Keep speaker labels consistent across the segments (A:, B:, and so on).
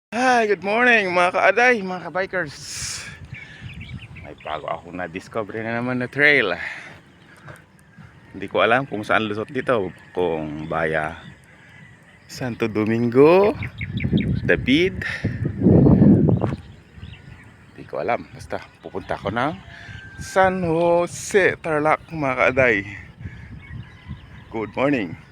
A: Hi, good morning mga kaaday, mga kabikers. May bago ako na-discover na naman na trail. Hindi ko alam kung saan lusot dito. Kung baya Santo Domingo, David. Hindi ko alam. Basta pupunta ko ng San Jose, Tarlac mga kaaday. Good morning.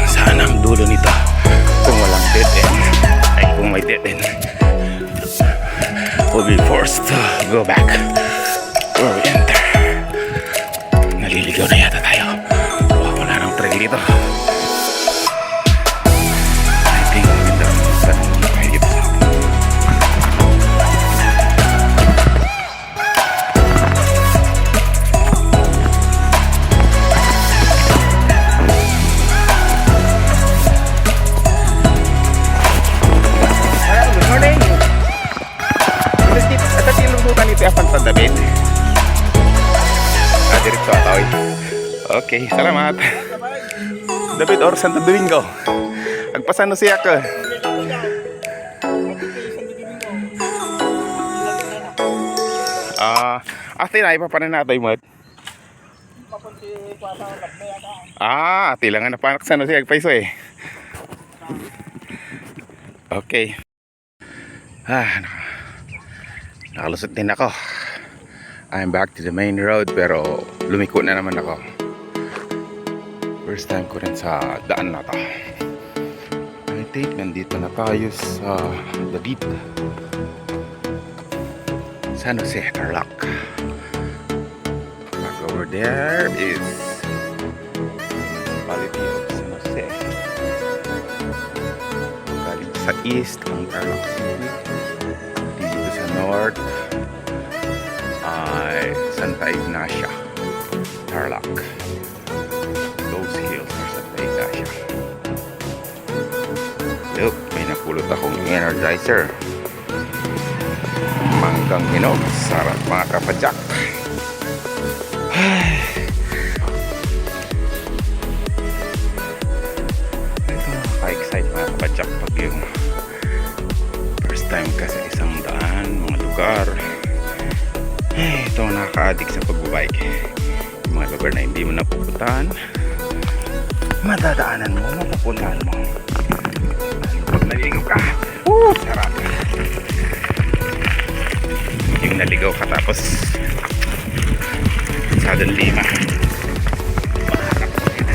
A: Saan ang dulo nito kung walang dead end, ay kung may dead end, we'll be forced to go back where we enter. Naliligaw na yata tayo. Wala nang trail dito. I think maganda saan tayo dito. David. Diretso atoy. Okay, salamat. David or Santo Domingo. Agpasan no siya ka. Ati na ipapanan natin mo. Ati lang na panak sa no siya agpaiso eh. Okay. Nakalusot din ako. I'm back to the main road pero lumiko na naman ako. First time ko rin sa daan na to. I think nandito na tayo sa David, San Jose, Tarlac. Back over there is municipality of San Jose. Galing sa east ang Tarlac City. Dito sa north ay Santa Ignacia, Tarlac. Those hills are Santa Ignacia. Look, may napulot akong energizer. Manggang hinog, sarap mga kapadyak. Ito nakaka-excite mga kapadyak pag yung first time ka sa isang daan, mga lugar. Ito ang nakaka-addict sa pagbabike. Yung mga lugar na hindi mo napupuntahan, madadaanan mo, mapupuntahan mo. Pag naligaw ka, sarap. Yung naligaw ka tapos suddenly maharap mo yun.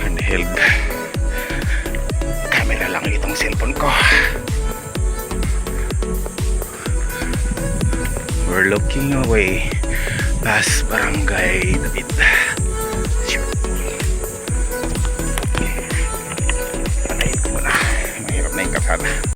A: Handheld camera lang itong cellphone ko. We're looking away past Barangay David. Patayin ko muna. Mahirap na yung kasada.